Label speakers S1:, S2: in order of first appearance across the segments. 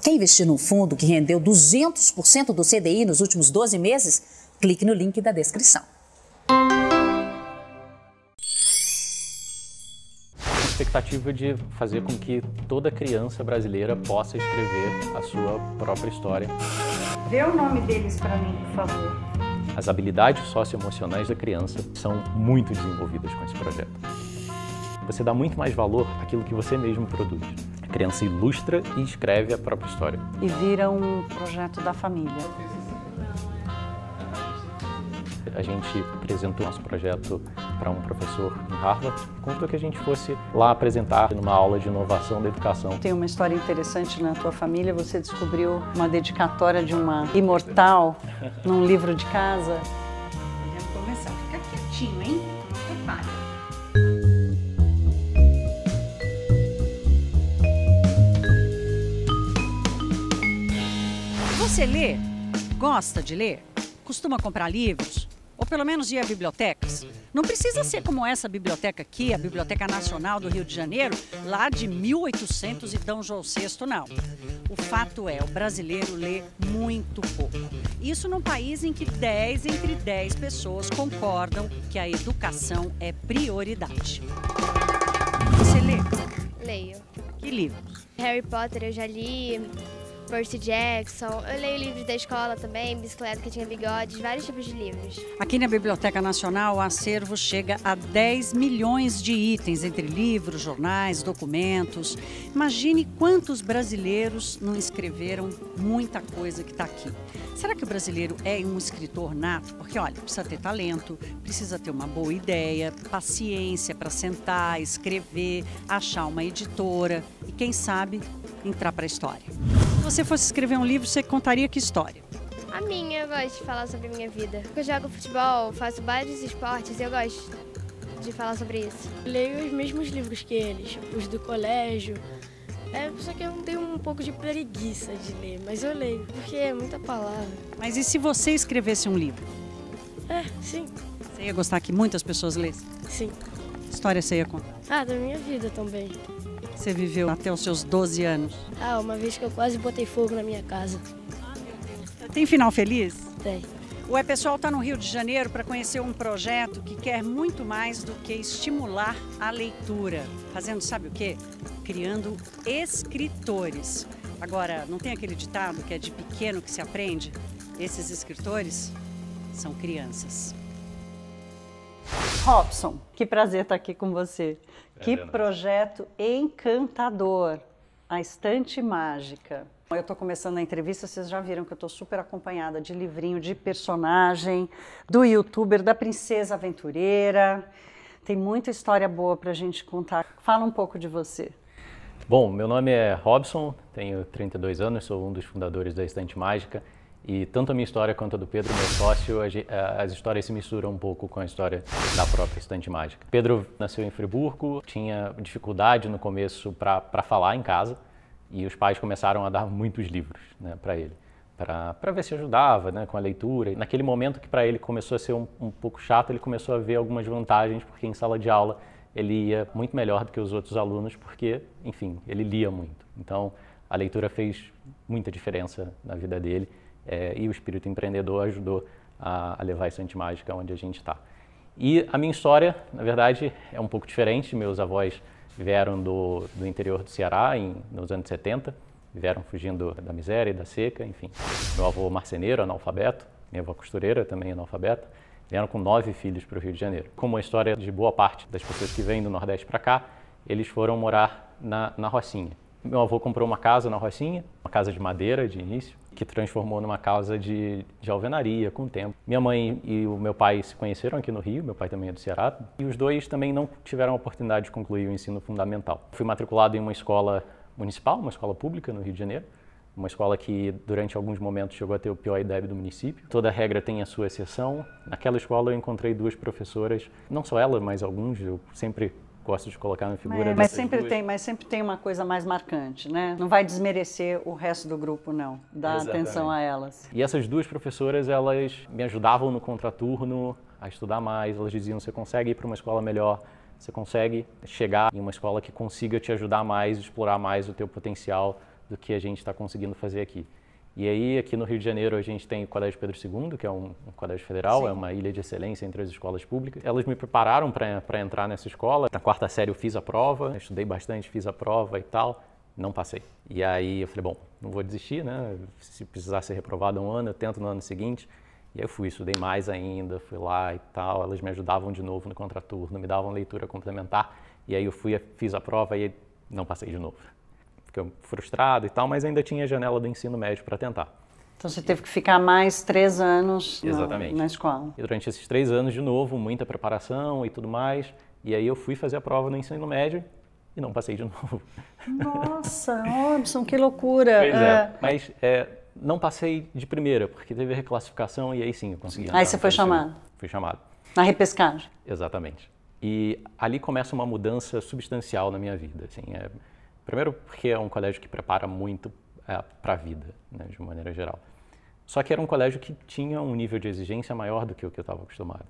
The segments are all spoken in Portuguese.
S1: Quer investir num fundo que rendeu 200% do CDI nos últimos 12 meses? Clique no link da descrição.
S2: Expectativa de fazer com que toda criança brasileira possa escrever a sua própria história.
S3: Vê o nome deles para mim, por favor.
S2: As habilidades socioemocionais da criança são muito desenvolvidas com esse projeto. Você dá muito mais valor àquilo que você mesmo produz. A criança ilustra e escreve a própria história.
S3: E vira um projeto da família.
S2: A gente apresentou nosso projeto para um professor em Harvard, contou que a gente fosse lá apresentar numa aula de inovação da educação.
S3: Tem uma história interessante na tua família, você descobriu uma dedicatória de uma imortal num livro de casa.
S4: Podemos começar. Fica quietinho, hein? Prepara. Você lê? Gosta de ler? Costuma comprar livros? Ou pelo menos ir a bibliotecas? Não precisa ser como essa biblioteca aqui, a Biblioteca Nacional do Rio de Janeiro, lá de 1800 e Dom João VI, não. O fato é, o brasileiro lê muito pouco. Isso num país em que 10 entre 10 pessoas concordam que a educação é prioridade. Você lê?
S5: Leio.
S4: Que livros?
S5: Harry Potter eu já li, Percy Jackson, eu leio livros da escola também, Bicicleta que tinha bigodes, vários tipos de livros.
S4: Aqui na Biblioteca Nacional, o acervo chega a 10 milhões de itens, entre livros, jornais, documentos. Imagine quantos brasileiros não escreveram muita coisa que está aqui. Será que o brasileiro é um escritor nato? Porque, olha, precisa ter talento, precisa ter uma boa ideia, paciência para sentar, escrever, achar uma editora e, quem sabe, entrar para a história. Se você fosse escrever um livro, você contaria que história?
S5: A minha, eu gosto de falar sobre a minha vida. Eu jogo futebol, faço vários esportes, eu gosto de falar sobre isso.
S6: Eu leio os mesmos livros que eles, os do colégio. Só que eu tenho um pouco de preguiça de ler, mas eu leio, porque é muita palavra.
S4: Mas e se você escrevesse um livro?
S6: Sim.
S4: Você ia gostar que muitas pessoas lessem?
S6: Sim.
S4: Que história você ia contar?
S6: Da minha vida também.
S4: Você viveu até os seus 12 anos?
S6: Uma vez que eu quase botei fogo na minha casa.
S4: Tem final feliz?
S6: Tem.
S4: O E-Pessoal está no Rio de Janeiro para conhecer um projeto que quer muito mais do que estimular a leitura. Fazendo sabe o quê? Criando escritores. Agora, não tem aquele ditado que é de pequeno que se aprende? Esses escritores são crianças. Robson, que prazer estar aqui com você. Que projeto encantador, a Estante Mágica. Eu estou começando a entrevista, vocês já viram que eu estou super acompanhada de livrinho, de personagem, do youtuber, da Princesa Aventureira. Tem muita história boa para a gente contar. Fala um pouco de você.
S2: Bom, meu nome é Robson, tenho 32 anos, sou um dos fundadores da Estante Mágica. E tanto a minha história quanto a do Pedro, meu sócio, as histórias se misturam um pouco com a história da própria Estante Mágica. Pedro nasceu em Friburgo, tinha dificuldade no começo para falar em casa e os pais começaram a dar muitos livros, né, para ele, para ver se ajudava, né, com a leitura. E naquele momento que para ele começou a ser um pouco chato, ele começou a ver algumas vantagens, porque em sala de aula ele ia muito melhor do que os outros alunos, porque, enfim, ele lia muito. Então, a leitura fez muita diferença na vida dele. E o espírito empreendedor ajudou a levar a Estante Mágica onde a gente está. E a minha história, na verdade, é um pouco diferente. Meus avós vieram do interior do Ceará nos anos 70, vieram fugindo da miséria e da seca, enfim. Meu avô marceneiro, analfabeto, minha avó costureira, também analfabeta, vieram com 9 filhos para o Rio de Janeiro. Como a história de boa parte das pessoas que vêm do Nordeste para cá, eles foram morar na Rocinha. Meu avô comprou uma casa na Rocinha, uma casa de madeira de início, que transformou numa casa de alvenaria com o tempo. Minha mãe e o meu pai se conheceram aqui no Rio, meu pai também é do Ceará, e os dois também não tiveram a oportunidade de concluir o ensino fundamental. Fui matriculado em uma escola municipal, uma escola pública no Rio de Janeiro, uma escola que durante alguns momentos chegou a ter o pior IDEB do município. Toda regra tem a sua exceção. Naquela escola eu encontrei 2 professoras, não só ela, mas alguns, eu sempre gosto de colocar na figura
S3: mas sempre tem uma coisa mais marcante, né? Não vai desmerecer o resto do grupo, não. Dá atenção a elas.
S2: E essas 2 professoras, elas me ajudavam no contraturno a estudar mais. Elas diziam, você consegue ir para uma escola melhor, você consegue chegar em uma escola que consiga te ajudar mais, explorar mais o teu potencial do que a gente está conseguindo fazer aqui. E aí, aqui no Rio de Janeiro, a gente tem o Colégio Pedro II, que é um colégio federal, Sim. É uma ilha de excelência entre as escolas públicas. Elas me prepararam para entrar nessa escola. Na 4ª série eu fiz a prova, estudei bastante, fiz a prova e tal, não passei. E aí eu falei, bom, não vou desistir, né? Se precisar ser reprovado um ano, eu tento no ano seguinte. E aí eu fui, estudei mais ainda, fui lá e tal. Elas me ajudavam de novo no contraturno, me davam leitura complementar. E aí eu fui, fiz a prova e não passei de novo. Fiquei frustrado e tal, mas ainda tinha a janela do ensino médio para tentar.
S3: Então você teve que ficar mais 3 anos na escola.
S2: E durante esses 3 anos, de novo, muita preparação e tudo mais. E aí eu fui fazer a prova no ensino médio e não passei de novo.
S3: Nossa, Robson, que loucura!
S2: Pois é, mas não passei de primeira, porque teve a reclassificação e aí sim eu consegui.
S3: Aí você foi chamado?
S2: Fui chamado.
S3: Na repescagem?
S2: Exatamente. E ali começa uma mudança substancial na minha vida. Assim, primeiro porque é um colégio que prepara muito para a vida, né, de uma maneira geral. Só que era um colégio que tinha um nível de exigência maior do que o que eu estava acostumado.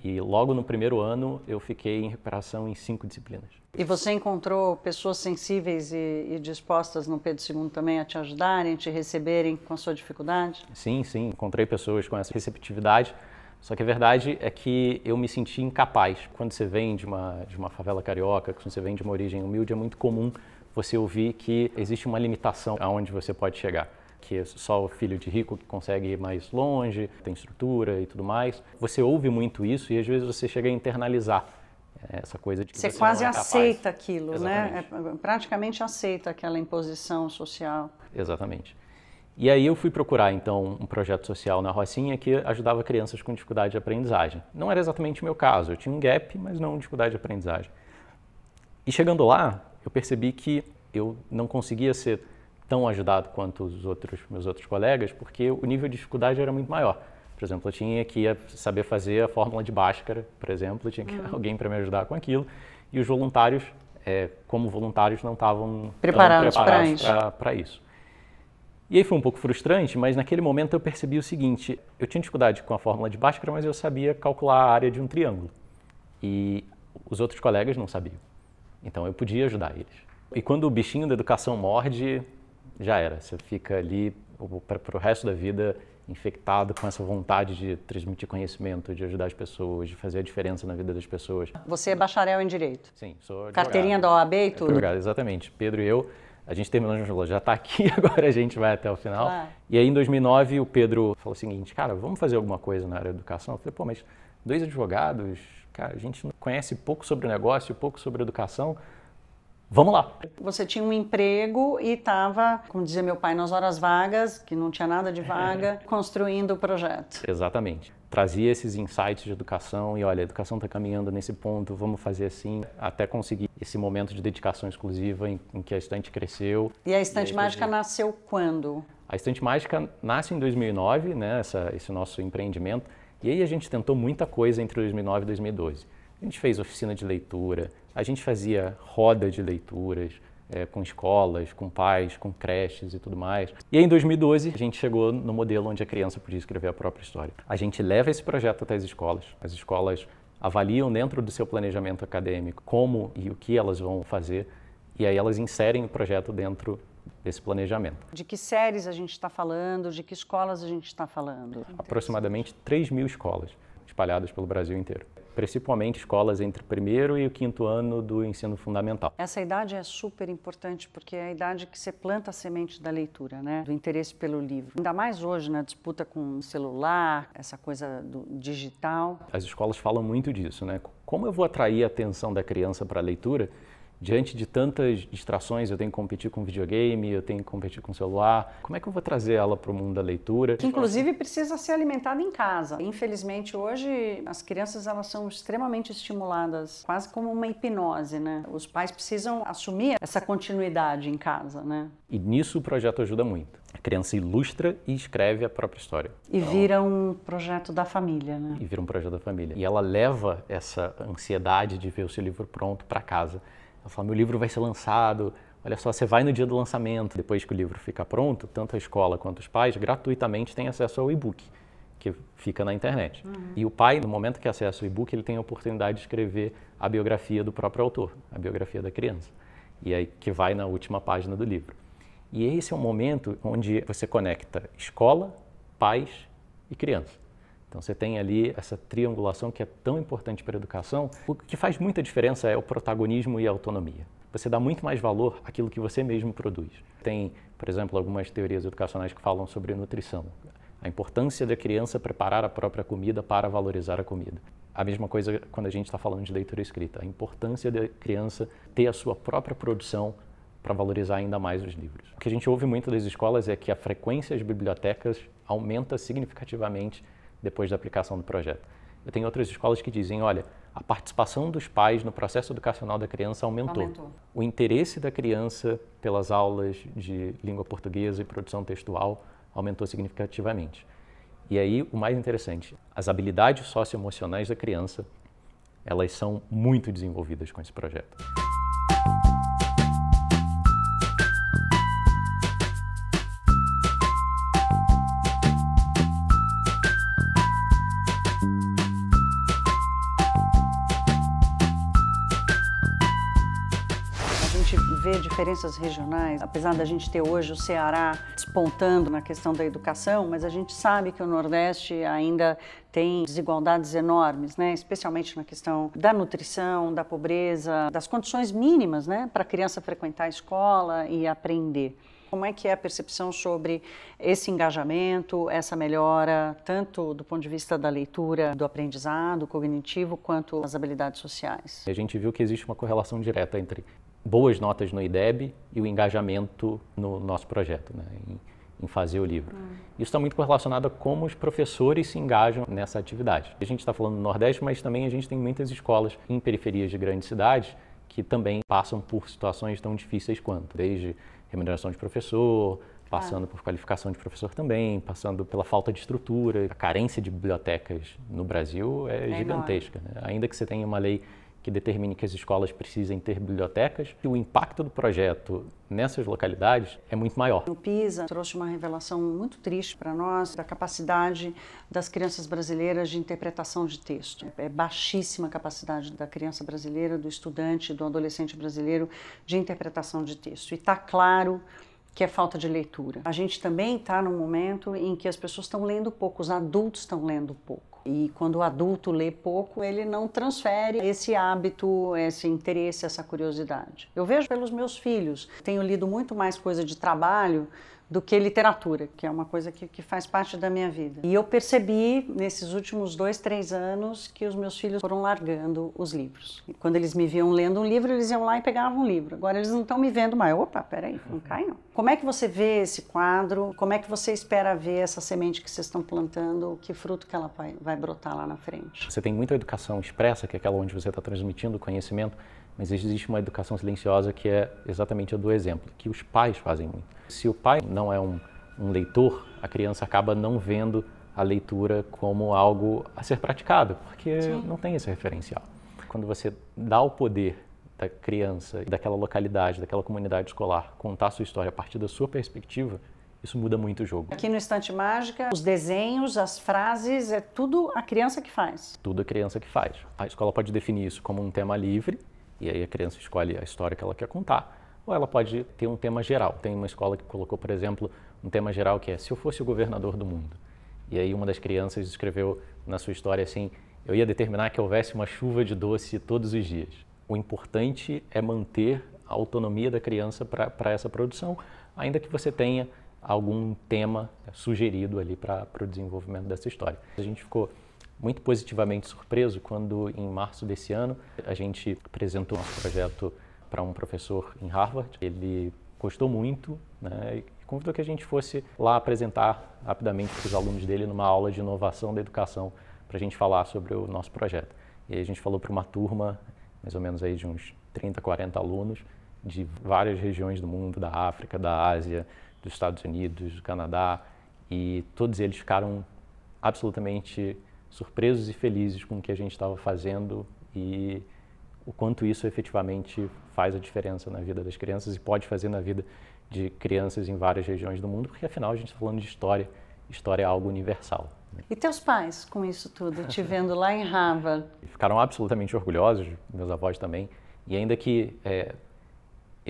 S2: E logo no primeiro ano eu fiquei em recuperação em 5 disciplinas.
S3: E você encontrou pessoas sensíveis e dispostas no Pedro II também a te ajudarem, te receberem com a sua dificuldade?
S2: Sim, sim. Encontrei pessoas com essa receptividade. Só que a verdade é que eu me senti incapaz. Quando você vem de uma favela carioca, quando você vem de uma origem humilde, é muito comum você ouvir que existe uma limitação aonde você pode chegar. Que é só o filho de rico que consegue ir mais longe, tem estrutura e tudo mais. Você ouve muito isso e às vezes você chega a internalizar essa coisa de que você
S3: quase
S2: não é capaz.
S3: Aceita aquilo,
S2: Exatamente.
S3: né? Praticamente aceita aquela imposição social.
S2: Exatamente. E aí eu fui procurar, então, um projeto social na Rocinha que ajudava crianças com dificuldade de aprendizagem. Não era exatamente o meu caso, eu tinha um gap, mas não dificuldade de aprendizagem. E chegando lá, eu percebi que eu não conseguia ser tão ajudado quanto meus outros colegas, porque o nível de dificuldade era muito maior. Por exemplo, eu tinha que saber fazer a fórmula de Bhaskara, por exemplo, eu tinha que alguém para me ajudar com aquilo, e os voluntários, como voluntários, não estavam preparados para isso. E aí foi um pouco frustrante, mas naquele momento eu percebi o seguinte, eu tinha dificuldade com a fórmula de Bhaskara, mas eu sabia calcular a área de um triângulo. E os outros colegas não sabiam. Então eu podia ajudar eles. E quando o bichinho da educação morde, já era. Você fica ali para o resto da vida infectado com essa vontade de transmitir conhecimento, de ajudar as pessoas, de fazer a diferença na vida das pessoas.
S3: Você é bacharel em Direito?
S2: Sim, sou advogado.
S3: Carteirinha da OAB e tudo?
S2: Advogado, exatamente. Pedro e eu, a gente terminou, a gente falou, já está aqui, agora a gente vai até o final.
S3: Claro.
S2: E aí em 2009 o Pedro falou o seguinte, cara, vamos fazer alguma coisa na área da educação? Eu falei, pô, mas 2 advogados, cara, a gente conhece pouco sobre o negócio, pouco sobre a educação. Vamos lá.
S3: Você tinha um emprego e estava, como dizia meu pai, nas horas vagas, que não tinha nada de vaga, construindo o projeto.
S2: Exatamente. Trazia esses insights de educação e, olha, a educação está caminhando nesse ponto, vamos fazer assim, até conseguir esse momento de dedicação exclusiva em que a Estante cresceu.
S3: E a Estante Mágica nasceu quando?
S2: A Estante Mágica nasce em 2009, né, esse nosso empreendimento, e aí a gente tentou muita coisa entre 2009 e 2012. A gente fez oficina de leitura, a gente fazia roda de leituras com escolas, com pais, com creches e tudo mais. E aí, em 2012, a gente chegou no modelo onde a criança podia escrever a própria história. A gente leva esse projeto até as escolas avaliam dentro do seu planejamento acadêmico como e o que elas vão fazer, e aí elas inserem o projeto dentro desse planejamento.
S3: De que séries a gente está falando, de que escolas a gente está falando?
S2: Aproximadamente 3.000 escolas espalhadas pelo Brasil inteiro. Principalmente escolas entre o 1º e o 5º ano do ensino fundamental.
S3: Essa idade é super importante porque é a idade que você planta a semente da leitura, né? Do interesse pelo livro. Ainda mais hoje na disputa com o celular, essa coisa do digital.
S2: As escolas falam muito disso, né? Como eu vou atrair a atenção da criança para a leitura diante de tantas distrações? Eu tenho que competir com videogame, eu tenho que competir com celular. Como é que eu vou trazer ela para o mundo da leitura?
S3: Que inclusive precisa ser alimentada em casa. Infelizmente hoje as crianças elas são extremamente estimuladas, quase como uma hipnose, né? Os pais precisam assumir essa continuidade em casa, né?
S2: E nisso o projeto ajuda muito. A criança ilustra e escreve a própria história.
S3: E vira um projeto da família, né?
S2: E vira um projeto da família. E ela leva essa ansiedade de ver o seu livro pronto para casa. Ela fala, meu livro vai ser lançado, olha só, você vai no dia do lançamento. Depois que o livro fica pronto, tanto a escola quanto os pais gratuitamente têm acesso ao e-book, que fica na internet. E o pai, no momento que acessa o e-book, ele tem a oportunidade de escrever a biografia do próprio autor, a biografia da criança, e aí que vai na última página do livro. E esse é um momento onde você conecta escola, pais e criança. Então você tem ali essa triangulação que é tão importante para a educação. O que faz muita diferença é o protagonismo e a autonomia. Você dá muito mais valor àquilo que você mesmo produz. Tem, por exemplo, algumas teorias educacionais que falam sobre nutrição. A importância da criança preparar a própria comida para valorizar a comida. A mesma coisa quando a gente está falando de leitura escrita. A importância da criança ter a sua própria produção para valorizar ainda mais os livros. O que a gente ouve muito das escolas é que a frequência das bibliotecas aumenta significativamente depois da aplicação do projeto. Eu tenho outras escolas que dizem, olha, a participação dos pais no processo educacional da criança aumentou. O interesse da criança pelas aulas de língua portuguesa e produção textual aumentou significativamente. E aí, o mais interessante, as habilidades socioemocionais da criança, elas são muito desenvolvidas com esse projeto.
S3: Vê diferenças regionais, apesar da gente ter hoje o Ceará despontando na questão da educação, mas a gente sabe que o Nordeste ainda tem desigualdades enormes, né? Especialmente na questão da nutrição, da pobreza, das condições mínimas, né? Para a criança frequentar a escola e aprender. Como é que é a percepção sobre esse engajamento, essa melhora, tanto do ponto de vista da leitura, do aprendizado cognitivo, quanto as habilidades sociais?
S2: A gente viu que existe uma correlação direta entre boas notas no IDEB e o engajamento no nosso projeto, né, em fazer o livro. Isso está muito correlacionado a como os professores se engajam nessa atividade. A gente está falando do Nordeste, mas também a gente tem muitas escolas em periferias de grandes cidades que também passam por situações tão difíceis quanto, desde remuneração de professor, passando por qualificação de professor também, passando pela falta de estrutura. A carência de bibliotecas no Brasil é gigantesca, né? Ainda que você tenha uma lei que determine que as escolas precisem ter bibliotecas, o impacto do projeto nessas localidades é muito maior.
S3: O PISA trouxe uma revelação muito triste para nós da capacidade das crianças brasileiras de interpretação de texto. É baixíssima a capacidade da criança brasileira, do estudante, do adolescente brasileiro de interpretação de texto. E está claro que é falta de leitura. A gente também está num momento em que as pessoas estão lendo pouco, os adultos estão lendo pouco. E quando o adulto lê pouco, ele não transfere esse hábito, esse interesse, essa curiosidade. Eu vejo pelos meus filhos, tenho lido muito mais coisa de trabalho do que literatura, que é uma coisa que faz parte da minha vida. E eu percebi, nesses últimos 2, 3 anos, que os meus filhos foram largando os livros. E quando eles me viam lendo um livro, eles iam lá e pegavam um livro. Agora eles não estão me vendo mais. Opa, peraí, não cai não. Como é que você vê esse quadro? Como é que você espera ver essa semente que vocês estão plantando? Que fruto que ela vai brotar lá na frente?
S2: Você tem muita educação expressa, que é aquela onde você está transmitindo conhecimento, mas existe uma educação silenciosa que é exatamente a do exemplo, que os pais fazem muito. Se o pai não é um leitor, a criança acaba não vendo a leitura como algo a ser praticado, porque não tem esse referencial. Quando você dá o poder da criança, daquela localidade, daquela comunidade escolar, contar a sua história a partir da sua perspectiva, isso muda muito o jogo.
S3: Aqui no Estante Mágica, os desenhos, as frases, é tudo a criança que faz.
S2: Tudo a criança que faz. A escola pode definir isso como um tema livre, e aí a criança escolhe a história que ela quer contar, ou ela pode ter um tema geral. Tem uma escola que colocou, por exemplo, um tema geral que é se eu fosse o governador do mundo. E aí uma das crianças escreveu na sua história assim, eu ia determinar que houvesse uma chuva de doce todos os dias. O importante é manter a autonomia da criança para essa produção, ainda que você tenha algum tema sugerido ali para o desenvolvimento dessa história. A gente ficou muito positivamente surpreso quando, em março desse ano, a gente apresentou nosso projeto para um professor em Harvard. Ele gostou muito, né, e convidou que a gente fosse lá apresentar rapidamente para os alunos dele numa aula de inovação da educação para a gente falar sobre o nosso projeto. E aí a gente falou para uma turma, mais ou menos aí de uns 30, 40 alunos, de várias regiões do mundo, da África, da Ásia, dos Estados Unidos, do Canadá, e todos eles ficaram absolutamente surpresos e felizes com o que a gente estava fazendo e o quanto isso efetivamente faz a diferença na vida das crianças e pode fazer na vida de crianças em várias regiões do mundo, porque afinal a gente está falando de história, história é algo universal.
S3: E teus pais com isso tudo, te vendo lá em Harvard?
S2: Ficaram absolutamente orgulhosos, meus avós também, e ainda que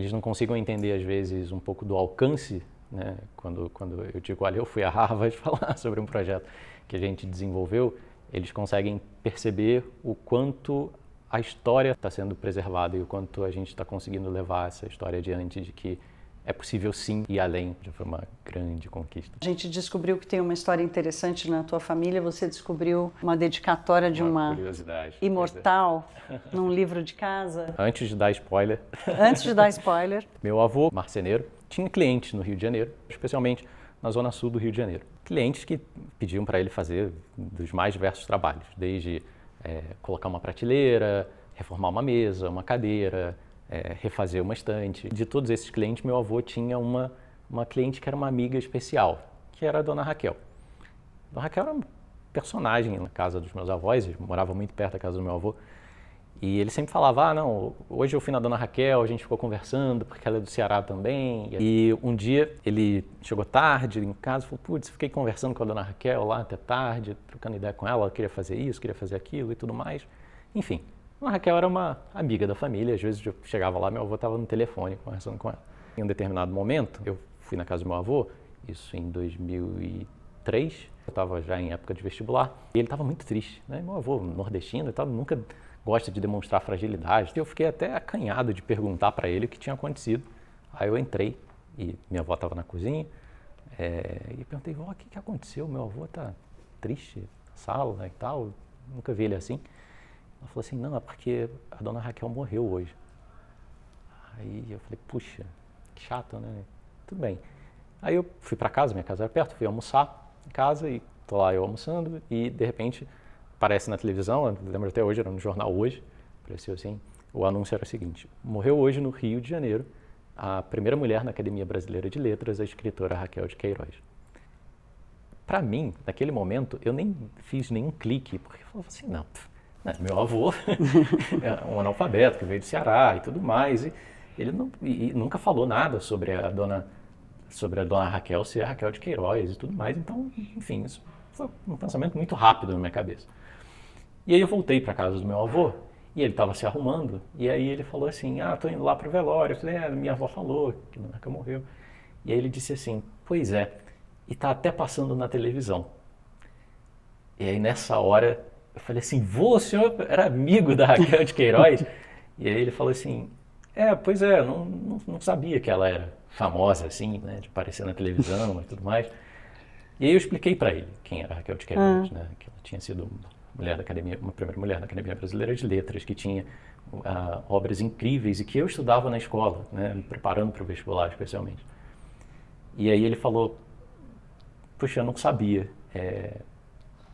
S2: eles não consigam entender, às vezes, um pouco do alcance, né? Quando eu digo, olha, eu fui a Harvard falar sobre um projeto que a gente desenvolveu, eles conseguem perceber o quanto a história está sendo preservada e o quanto a gente está conseguindo levar essa história adiante de que é possível sim ir além. Já foi uma grande conquista.
S3: A gente descobriu que tem uma história interessante na tua família. Você descobriu uma dedicatória de uma
S2: curiosidade
S3: imortal num livro de casa.
S2: Antes de dar spoiler.
S3: Antes de dar spoiler.
S2: Meu avô, marceneiro, tinha clientes no Rio de Janeiro, especialmente na zona sul do Rio de Janeiro. Clientes que pediam para ele fazer dos mais diversos trabalhos, desde colocar uma prateleira, reformar uma mesa, uma cadeira, refazer uma estante. De todos esses clientes, meu avô tinha uma cliente que era uma amiga especial, que era a Dona Raquel. A Dona Raquel era um personagem na casa dos meus avós, eu morava muito perto da casa do meu avô, e ele sempre falava, não, hoje eu fui na Dona Raquel, a gente ficou conversando, porque ela é do Ceará também. E um dia ele chegou tarde em casa e falou, putz, fiquei conversando com a Dona Raquel lá até tarde, trocando ideia com ela queria fazer isso, queria fazer aquilo e tudo mais. Enfim. A Raquel era uma amiga da família, às vezes eu chegava lá, meu avô estava no telefone conversando com ela. Em um determinado momento, eu fui na casa do meu avô, isso em 2003, eu estava já em época de vestibular, e ele estava muito triste, né? Meu avô, nordestino e tal, nunca gosta de demonstrar fragilidade, eu fiquei até acanhado de perguntar para ele o que tinha acontecido. Aí eu entrei, e minha avó estava na cozinha, e perguntei, vó, o que aconteceu? Meu avô está triste na sala e tal, nunca vi ele assim. Ela falou assim, não, é porque a Dona Raquel morreu hoje. Aí eu falei, puxa, que chato, né? Tudo bem. Aí eu fui para casa, minha casa era perto, fui almoçar em casa e tô lá eu almoçando e de repente aparece na televisão, eu lembro até hoje, era no jornal Hoje, apareceu assim, o anúncio era o seguinte, morreu hoje no Rio de Janeiro a primeira mulher na Academia Brasileira de Letras, a escritora Raquel de Queiroz. Para mim, naquele momento, eu nem fiz nenhum clique, porque eu falava assim, não, meu avô é um analfabeto que veio do Ceará e tudo mais, e ele nunca falou nada sobre a dona Raquel ser a Raquel de Queiroz e tudo mais, então, enfim, isso foi um pensamento muito rápido na minha cabeça. E aí eu voltei para casa do meu avô, e ele estava se arrumando, e aí ele falou assim, tô indo lá pro velório. Eu falei, minha avó falou que a Dona Raquel morreu. E aí ele disse assim, pois é, e tá até passando na televisão. E aí nessa hora eu falei assim, vô, o senhor era amigo da Raquel de Queiroz? E aí ele falou assim, pois é, eu não sabia que ela era famosa assim, né, de aparecer na televisão e tudo mais. E aí eu expliquei para ele quem era a Raquel de Queiroz, né, que ela tinha sido uma primeira mulher da Academia Brasileira de Letras, que tinha obras incríveis e que eu estudava na escola, né, me preparando para o vestibular especialmente. E aí ele falou, puxa, eu não sabia,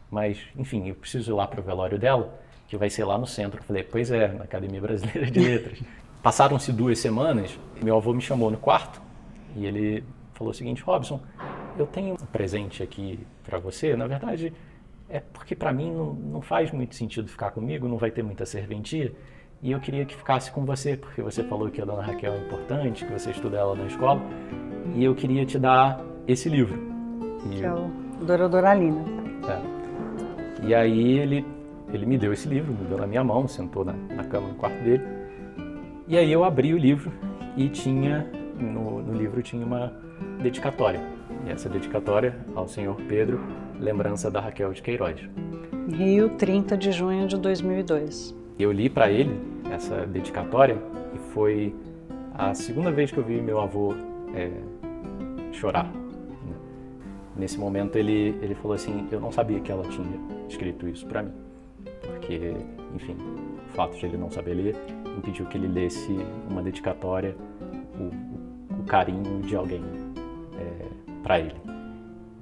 S2: mas, enfim, eu preciso ir lá para o velório dela, que vai ser lá no centro. Eu falei, pois é, na Academia Brasileira de Letras. Passaram-se 2 semanas, meu avô me chamou no quarto e ele falou o seguinte, Robson, eu tenho um presente aqui para você, na verdade, é porque para mim não faz muito sentido ficar comigo, não vai ter muita serventia, e eu queria que ficasse com você, porque você falou que a Dona Raquel é importante, que você estuda ela na escola, e eu queria te dar esse livro.
S3: Que é o Dora Doralina.
S2: E aí ele me deu esse livro, me deu na minha mão, sentou na cama no quarto dele. E aí eu abri o livro e tinha, no livro tinha uma dedicatória. E essa dedicatória ao senhor Pedro, lembrança da Raquel de Queiroz.
S3: Rio, 30 de junho de 2002.
S2: Eu li para ele essa dedicatória e foi a segunda vez que eu vi meu avô chorar. Nesse momento ele falou assim, eu não sabia que ela tinha escrito isso para mim, porque, enfim, o fato de ele não saber ler impediu que ele lesse uma dedicatória, o carinho de alguém para ele.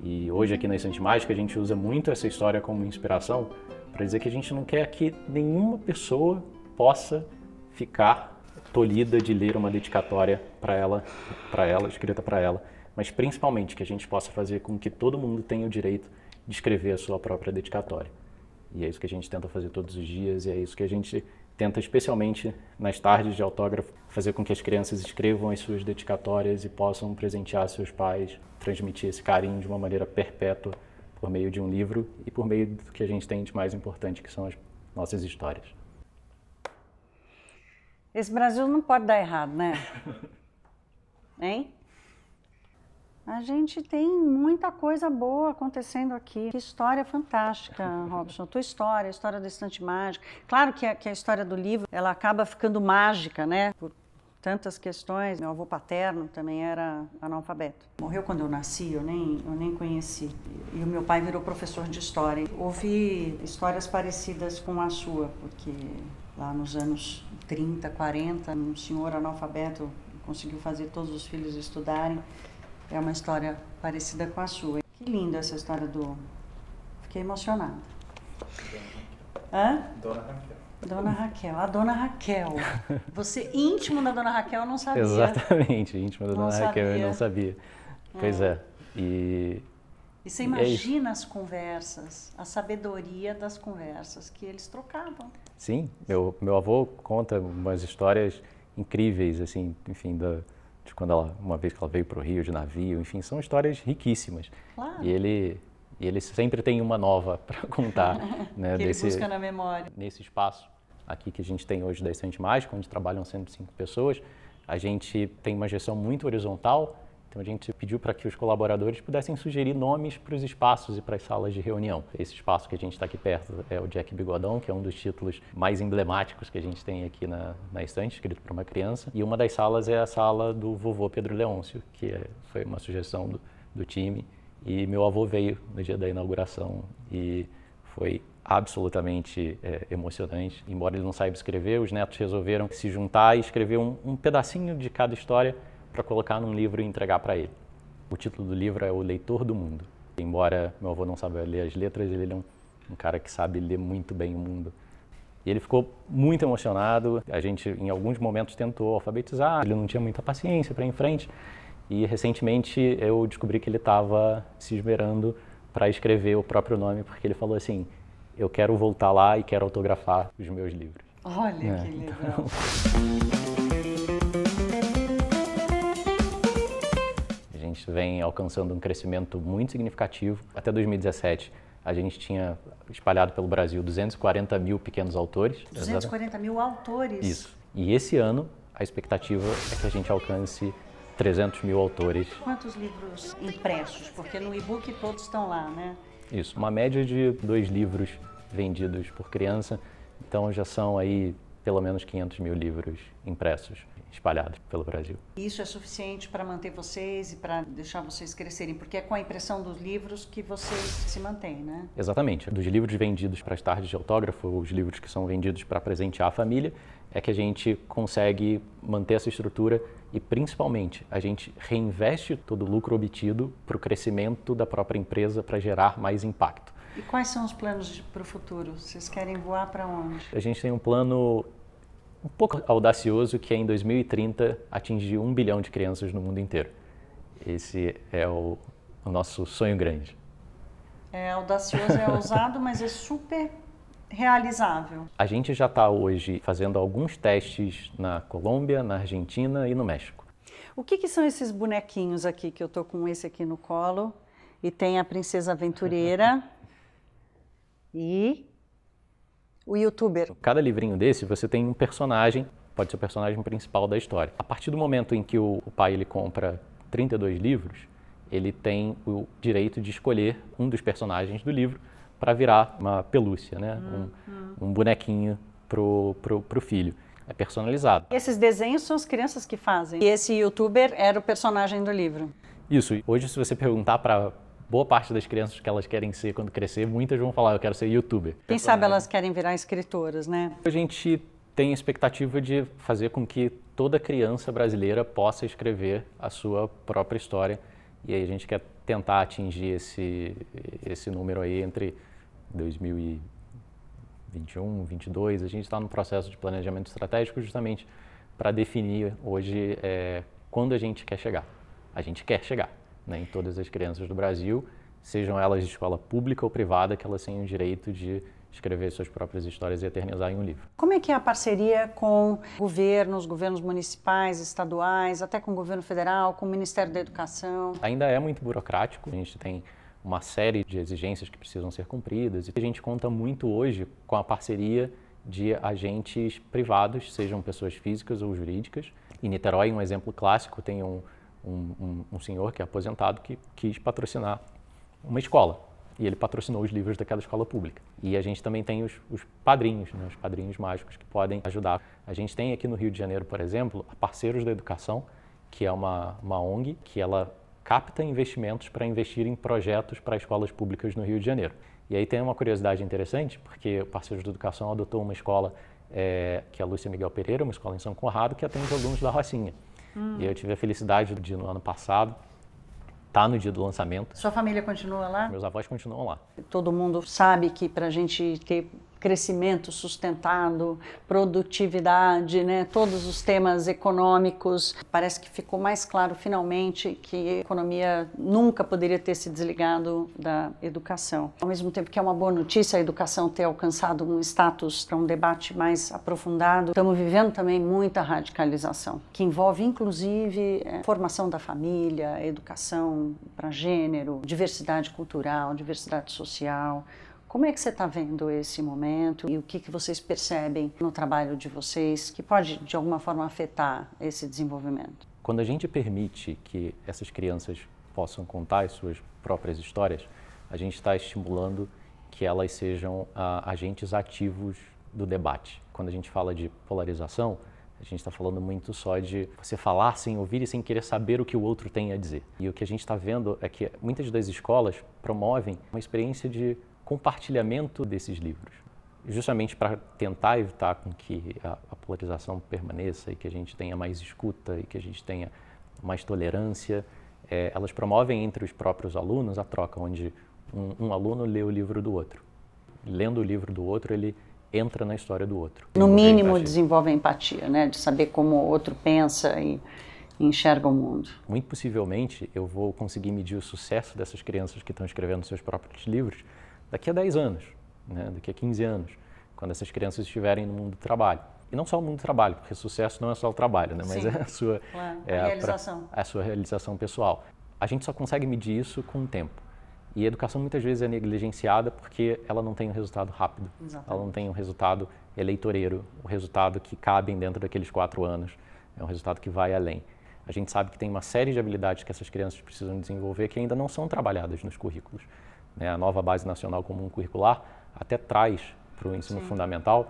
S2: E hoje aqui na Estante Mágica a gente usa muito essa história como inspiração para dizer que a gente não quer que nenhuma pessoa possa ficar tolhida de ler uma dedicatória para ela, escrita para ela, mas principalmente que a gente possa fazer com que todo mundo tenha o direito de escrever a sua própria dedicatória. E é isso que a gente tenta fazer todos os dias, e é isso que a gente tenta, especialmente nas tardes de autógrafo, fazer com que as crianças escrevam as suas dedicatórias e possam presentear seus pais, transmitir esse carinho de uma maneira perpétua por meio de um livro e por meio do que a gente tem de mais importante, que são as nossas histórias.
S3: Esse Brasil não pode dar errado, né? Hein? A gente tem muita coisa boa acontecendo aqui. Que história fantástica, Robson. Tua história, a história da Estante Mágica. Claro que a história do livro, ela acaba ficando mágica, né? Por tantas questões. Meu avô paterno também era analfabeto. Morreu quando eu nasci, eu nem conheci. E o meu pai virou professor de história. Ouvi histórias parecidas com a sua, porque lá nos anos 30, 40, um senhor analfabeto conseguiu fazer todos os filhos estudarem. É uma história parecida com a sua. Que linda essa história do... Fiquei emocionada. Hã?
S2: Dona Raquel.
S3: Dona Raquel, a Dona Raquel. Você íntimo da Dona Raquel, eu não sabia.
S2: Exatamente, íntimo da Dona Raquel, eu não sabia. Pois é.
S3: E você imagina as conversas, a sabedoria das conversas que eles trocavam.
S2: Sim, meu avô conta umas histórias incríveis, assim, enfim, de quando uma vez que ela veio para o Rio de navio, enfim, são histórias riquíssimas.
S3: Claro.
S2: E ele sempre tem uma nova para contar, né,
S3: que ele busca na memória.
S2: Nesse espaço aqui que a gente tem hoje da Estante Mágica, onde trabalham 105 pessoas, a gente tem uma gestão muito horizontal, então a gente pediu para que os colaboradores pudessem sugerir nomes para os espaços e para as salas de reunião. Esse espaço que a gente está aqui perto é o Jack Bigodão, que é um dos títulos mais emblemáticos que a gente tem aqui na estante, escrito para uma criança. E uma das salas é a sala do vovô Pedro Leôncio, que foi uma sugestão do time. E meu avô veio no dia da inauguração e foi absolutamente emocionante. Embora ele não saiba escrever, os netos resolveram se juntar e escrever um pedacinho de cada história para colocar num livro e entregar para ele. O título do livro é O Leitor do Mundo. Embora meu avô não saiba ler as letras, ele é um cara que sabe ler muito bem o mundo. E ele ficou muito emocionado. A gente, em alguns momentos, tentou alfabetizar. Ele não tinha muita paciência para ir em frente. E, recentemente, eu descobri que ele estava se esmerando para escrever o próprio nome, porque ele falou assim, eu quero voltar lá e quero autografar os meus livros.
S3: Olha que legal.
S2: A gente vem alcançando um crescimento muito significativo. Até 2017, a gente tinha espalhado pelo Brasil 240 mil pequenos autores.
S3: 240 mil autores?
S2: Isso. E esse ano, a expectativa é que a gente alcance 300 mil autores.
S3: Quantos livros impressos? Porque no e-book todos estão lá, né?
S2: Isso, uma média de 2 livros vendidos por criança. Então já são aí pelo menos 500 mil livros impressos, espalhados pelo Brasil.
S3: Isso é suficiente para manter vocês e para deixar vocês crescerem, porque é com a impressão dos livros que vocês se mantêm, né?
S2: Exatamente. Dos livros vendidos para as tardes de autógrafo, os livros que são vendidos para presentear a família, é que a gente consegue manter essa estrutura e, principalmente, a gente reinveste todo o lucro obtido para o crescimento da própria empresa para gerar mais impacto.
S3: E quais são os planos para o futuro? Vocês querem voar para onde?
S2: A gente tem um plano um pouco audacioso, que é em 2030 atingir 1 bilhão de crianças no mundo inteiro. Esse é o nosso sonho grande.
S3: É audacioso, é ousado, mas é super realizável.
S2: A gente já está hoje fazendo alguns testes na Colômbia, na Argentina e no México.
S3: O que são esses bonequinhos aqui, que eu estou com esse aqui no colo, e tem a Princesa Aventureira e o youtuber?
S2: Cada livrinho desse você tem um personagem, pode ser o personagem principal da história. A partir do momento em que o pai ele compra 32 livros, ele tem o direito de escolher um dos personagens do livro para virar uma pelúcia, né? Um bonequinho pro filho. É personalizado.
S3: Esses desenhos são as crianças que fazem. E esse youtuber era o personagem do livro.
S2: Isso. Hoje, se você perguntar para boa parte das crianças que elas querem ser quando crescer, muitas vão falar, eu quero ser youtuber.
S3: Quem sabe elas querem virar escritoras, né?
S2: A gente tem a expectativa de fazer com que toda criança brasileira possa escrever a sua própria história. E aí a gente quer tentar atingir esse número aí entre 2021, 2022. A gente está no processo de planejamento estratégico justamente para definir hoje quando a gente quer chegar. A gente quer chegar, né, em todas as crianças do Brasil, sejam elas de escola pública ou privada, que elas tenham o direito de escrever suas próprias histórias e eternizar em um livro.
S3: Como é que é a parceria com governos municipais, estaduais, até com o governo federal, com o Ministério da Educação?
S2: Ainda é muito burocrático, a gente tem uma série de exigências que precisam ser cumpridas e a gente conta muito hoje com a parceria de agentes privados, sejam pessoas físicas ou jurídicas. Em Niterói, um exemplo clássico, tem um senhor que é aposentado que quis patrocinar uma escola. E ele patrocinou os livros daquela escola pública. E a gente também tem os padrinhos, né, os padrinhos mágicos que podem ajudar. A gente tem aqui no Rio de Janeiro, por exemplo, a Parceiros da Educação, que é uma ONG que ela capta investimentos para investir em projetos para escolas públicas no Rio de Janeiro. E aí tem uma curiosidade interessante, porque o Parceiros da Educação adotou uma escola que é a Lúcia Miguel Pereira, uma escola em São Conrado, que atende alunos da Rocinha. E eu tive a felicidade de, no ano passado, estar no dia do lançamento.
S3: Sua família continua lá?
S2: Meus avós continuam lá.
S3: Todo mundo sabe que para a gente ter crescimento sustentado, produtividade, né, todos os temas econômicos, parece que ficou mais claro finalmente que a economia nunca poderia ter se desligado da educação. Ao mesmo tempo que é uma boa notícia a educação ter alcançado um status para um debate mais aprofundado, estamos vivendo também muita radicalização, que envolve inclusive formação da família, educação para gênero, diversidade cultural, diversidade social. Como é que você está vendo esse momento e o que vocês percebem no trabalho de vocês que pode, de alguma forma, afetar esse desenvolvimento?
S2: Quando a gente permite que essas crianças possam contar as suas próprias histórias, a gente está estimulando que elas sejam agentes ativos do debate. Quando a gente fala de polarização, a gente está falando muito só de você falar sem ouvir e sem querer saber o que o outro tem a dizer. E o que a gente está vendo é que muitas das escolas promovem uma experiência de compartilhamento desses livros, justamente para tentar evitar com que a polarização permaneça e que a gente tenha mais escuta e que a gente tenha mais tolerância. Elas promovem entre os próprios alunos a troca, onde um aluno lê o livro do outro. Lendo o livro do outro, ele entra na história do outro.
S3: No mínimo, desenvolve a empatia, né? De saber como o outro pensa e enxerga o mundo.
S2: Muito possivelmente, eu vou conseguir medir o sucesso dessas crianças que estão escrevendo seus próprios livros daqui a 10 anos, né? Daqui a 15 anos, quando essas crianças estiverem no mundo do trabalho. E não só o mundo do trabalho, porque sucesso não é só o trabalho, né? Mas
S3: sim,
S2: é a sua
S3: realização.
S2: a sua realização pessoal. A gente só consegue medir isso com o tempo. E a educação muitas vezes é negligenciada porque ela não tem um resultado rápido. Exatamente. Ela não tem um resultado eleitoreiro, o resultado que cabe dentro daqueles 4 anos. É um resultado que vai além. A gente sabe que tem uma série de habilidades que essas crianças precisam desenvolver que ainda não são trabalhadas nos currículos. A nova Base Nacional Comum Curricular até traz para o ensino fundamental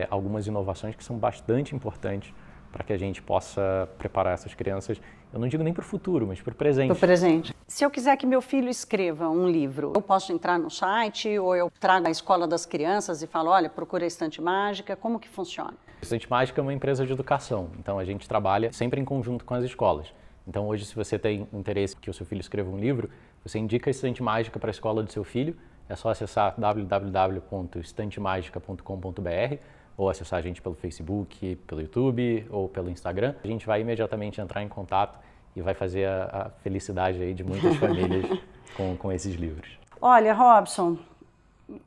S2: algumas inovações que são bastante importantes para que a gente possa preparar essas crianças, eu não digo nem para o futuro, mas para o presente.
S3: Para o presente. Se eu quiser que meu filho escreva um livro, eu posso entrar no site ou eu trago a escola das crianças e falo, olha, procura a Estante Mágica, como que funciona?
S2: A Estante Mágica é uma empresa de educação, então a gente trabalha sempre em conjunto com as escolas. Então hoje, se você tem interesse que o seu filho escreva um livro, você indica a Estante Mágica para a escola do seu filho, é só acessar www.estantemagica.com.br ou acessar a gente pelo Facebook, pelo YouTube ou pelo Instagram. A gente vai imediatamente entrar em contato e vai fazer a felicidade aí de muitas famílias com esses livros.
S3: Olha, Robson,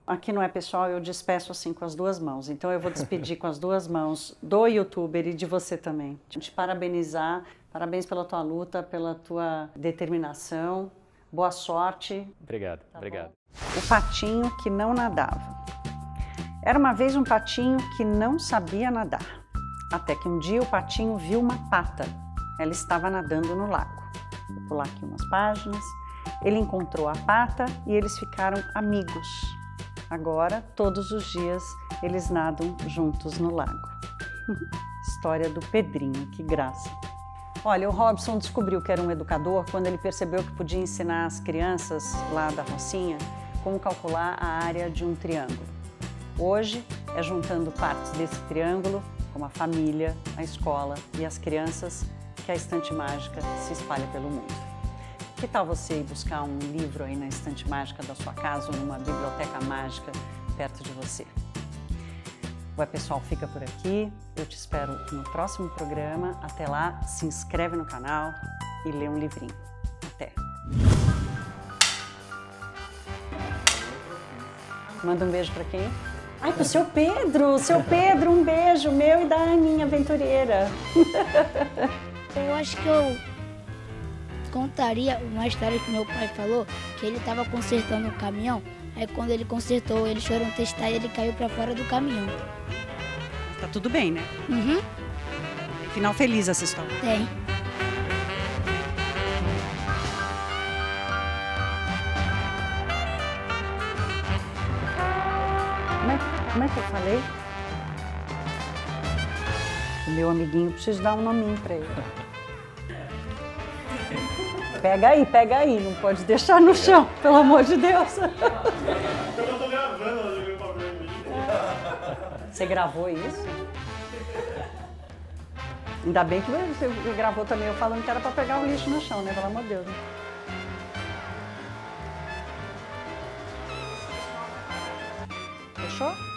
S3: aqui não é pessoal, eu despeço assim com as 2 mãos. Então eu vou despedir com as 2 mãos do youtuber e de você também. Te parabenizar, parabéns pela tua luta, pela tua determinação. Boa sorte.
S2: Obrigado, obrigado.
S3: O patinho que não nadava. Era uma vez um patinho que não sabia nadar. Até que um dia o patinho viu uma pata. Ela estava nadando no lago. Vou pular aqui umas páginas. Ele encontrou a pata e eles ficaram amigos. Agora, todos os dias, eles nadam juntos no lago. História do Pedrinho, que graça. Olha, o Robson descobriu que era um educador quando ele percebeu que podia ensinar as crianças lá da Rocinha como calcular a área de um triângulo. Hoje é juntando partes desse triângulo, como a família, a escola e as crianças, que a Estante Mágica se espalha pelo mundo. Que tal você ir buscar um livro aí na Estante Mágica da sua casa ou numa biblioteca mágica perto de você? O pessoal fica por aqui, eu te espero no próximo programa. Até lá, se inscreve no canal e lê um livrinho. Até! Manda um beijo para quem? Ai, pro seu Pedro! Seu Pedro, um beijo meu e da Aninha Aventureira.
S7: Eu acho que eu contaria uma história que meu pai falou, que ele estava consertando um caminhão, Aí quando ele consertou, eles foram testar e ele caiu pra fora do caminhão.
S4: Tá tudo bem, né?
S7: Uhum,
S4: Tem final feliz essa história.
S7: tem.
S3: Como é que eu falei? O meu amiguinho, preciso dar um nominho pra ele. Pega aí, não pode deixar no chão, pelo amor de Deus.
S8: Eu não tô gravando, ela jogou pra mim.
S3: Você gravou isso? Ainda bem que você gravou também eu falando que era pra pegar o lixo no chão, né? Pelo amor de Deus. Né? Fechou?